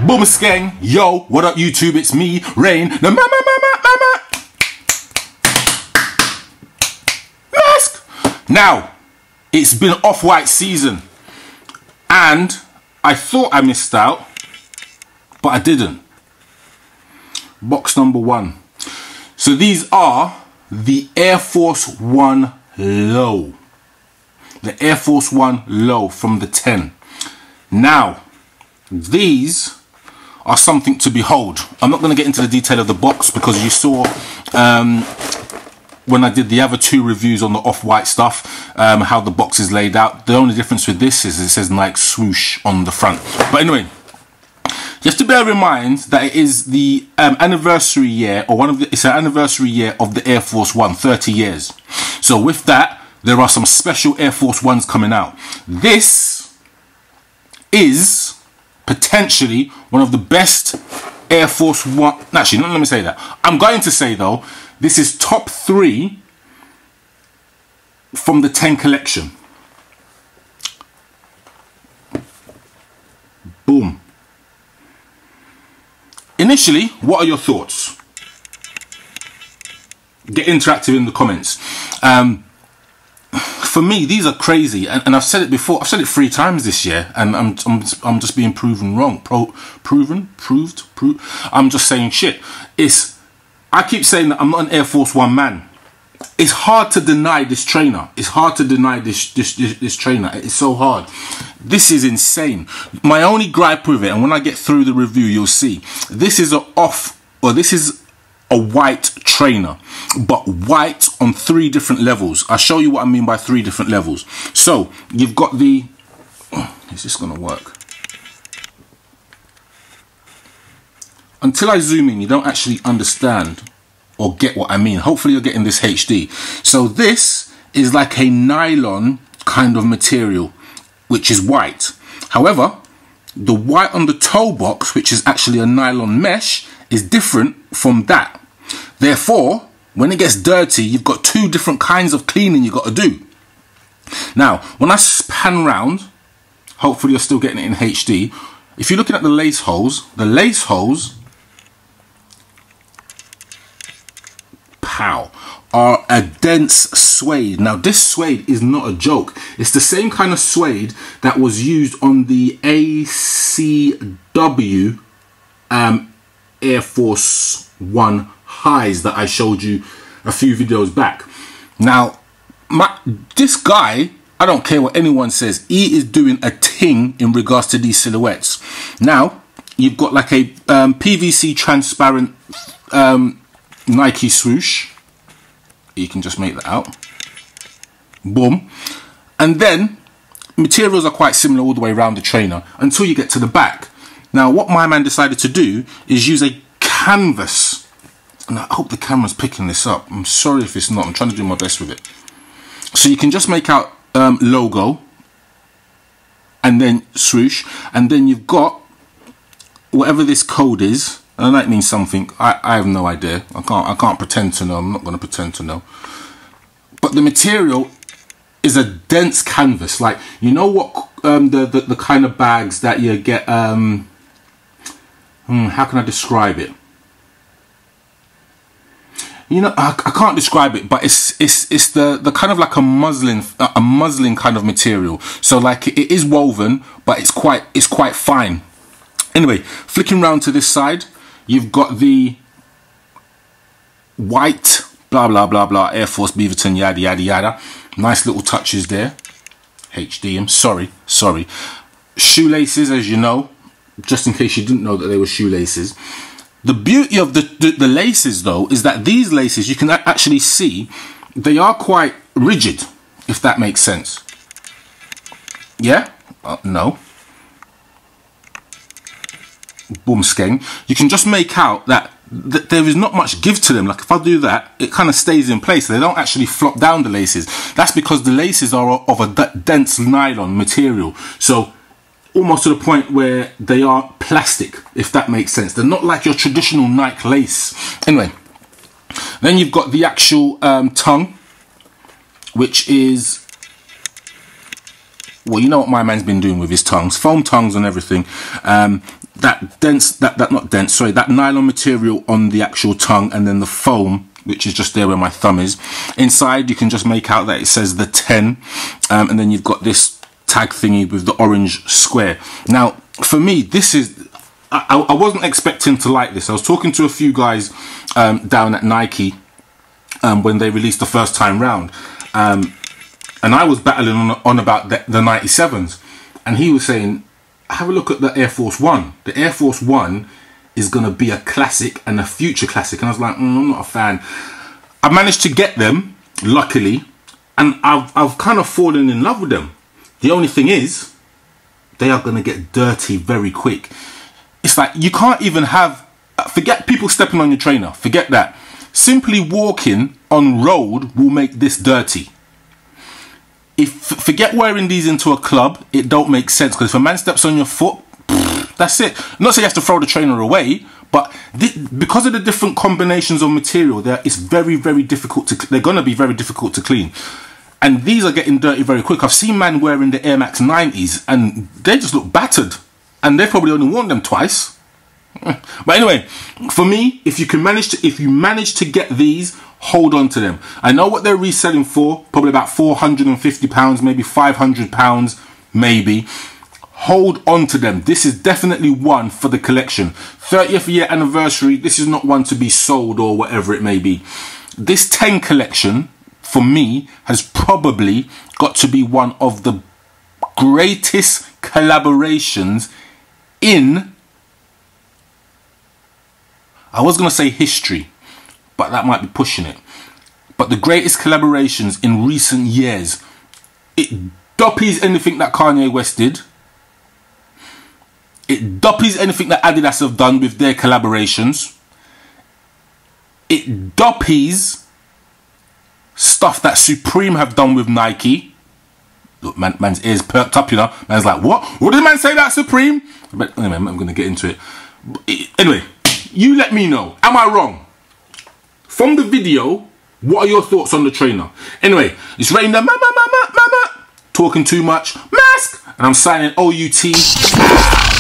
Boom skeng, yo, what up YouTube, it's me, Rain, the mask. Now, it's been Off-White season, and I thought I missed out, but I didn't. Box number 1. So these are the Air Force One Low. The Air Force One Low from the 10. Now, these are something to behold. I'm not going to get into the detail of the box because you saw when I did the other 2 reviews on the Off-White stuff, how the box is laid out. The only difference with this is it says Nike swoosh on the front. But anyway, just to bear in mind that it is the anniversary year, or it's an anniversary year of the Air Force One, 30 years. So with that, there are some special Air Force Ones coming out. This is potentially one of the best Air Force One. Actually, let me say that. I'm going to say though, this is top 3 from the 10 collection. Boom. Initially, what are your thoughts? Get interactive in the comments. For me, these are crazy, and I've said it before. I've said it 3 times this year, and I'm just being proven wrong. Proved. I'm just saying shit. I keep saying that I'm not an Air Force One man. It's hard to deny this trainer. It's hard to deny this trainer. It's so hard. This is insane. My only gripe with it, and when I get through the review, you'll see. This is this is a white trainer, but white on 3 different levels. I'll show you what I mean by 3 different levels. So you've got the, is this gonna work? Until I zoom in, you don't actually understand or get what I mean. Hopefully you're getting this HD. So this is like a nylon kind of material, which is white. However, the white on the toe box, which is actually a nylon mesh, is different from that. Therefore, when it gets dirty, you've got 2 different kinds of cleaning you got to do. Now, when I pan round, hopefully you're still getting it in HD. If you're looking at the lace holes, pow, are a dense suede. Now, this suede is not a joke. It's the same kind of suede that was used on the ACW Air Force One highs that I showed you a few videos back. Now, this guy, I don't care what anyone says, he is doing a ting in regards to these silhouettes. Now, you've got like a PVC transparent Nike swoosh. You can just make that out. Boom. And then, materials are quite similar all the way around the trainer until you get to the back. Now, what my man decided to do is use a canvas. And I hope the camera's picking this up. I'm sorry if it's not. I'm trying to do my best with it. So you can just make out logo. And then swoosh. And then you've got whatever this code is. And that means something. I have no idea. I can't pretend to know. I'm not going to pretend to know. But the material is a dense canvas. Like, you know what the kind of bags that you get, how can I describe it? You know, I can't describe it, but it's the kind of like a muslin kind of material. So like it is woven, but it's quite fine. Anyway, flicking round to this side, you've got the white blah blah blah blah Air Force Beaverton yada yada yada. Nice little touches there. HDM. Sorry. Shoelaces, as you know, just in case you didn't know that they were shoelaces. The beauty of the laces, though, is that these laces, you can actually see, they are quite rigid, if that makes sense. Yeah? No. Boom skeng. You can just make out that there is not much give to them. Like if I do that, it kind of stays in place. They don't actually flop down, the laces. That's because the laces are of a dense nylon material. So almost to the point where they are plastic, if that makes sense. They're not like your traditional Nike lace. Anyway, Then you've got the actual tongue, which is, well, you know what my man's been doing with his tongues, foam tongues and everything. That nylon material on the actual tongue, and then the foam, which is just there where my thumb is. Inside, you can just make out that it says the 10, and then you've got this tag thingy with the orange square. Now, for me, this is, I wasn't expecting to like this. I was talking to a few guys down at Nike when they released the first time round, and I was battling on about the 97s, and he was saying, have a look at the Air Force One. The Air Force One is going to be a classic and a future classic. And I was like, I'm not a fan. I managed to get them, luckily, and I've kind of fallen in love with them. The only thing is, they are going to get dirty very quick. It's like, you can't even have, forget people stepping on your trainer, forget that. Simply walking on road will make this dirty. Forget wearing these into a club, it don't make sense, because if a man steps on your foot, that's it. I'm not saying you have to throw the trainer away, but because of the different combinations of material, it's very, very difficult to, they're going to be very difficult to clean. And these are getting dirty very quick. I've seen man wearing the Air Max 90s and they just look battered, and they've probably only worn them twice. But anyway, for me, if you manage to get these, hold on to them. I know what they're reselling for, probably about £450, maybe £500, maybe. Hold on to them. This is definitely one for the collection. 30th year anniversary, this is not one to be sold or whatever it may be. This 10 collection, for me, has probably got to be one of the greatest collaborations in, I was going to say history, but that might be pushing it. But the greatest collaborations in recent years. It doppies anything that Kanye West did. It doppies anything that Adidas have done with their collaborations. It doppies stuff that Supreme have done with Nike. Look, man's ears perked up, you know. Man's like, what? What did man say about Supreme? But anyway, I'm going to get into it. Anyway, you let me know. Am I wrong? From the video, what are your thoughts on the trainer? Anyway, it's Rain the mama, talking too much, mask, and I'm signing OUT.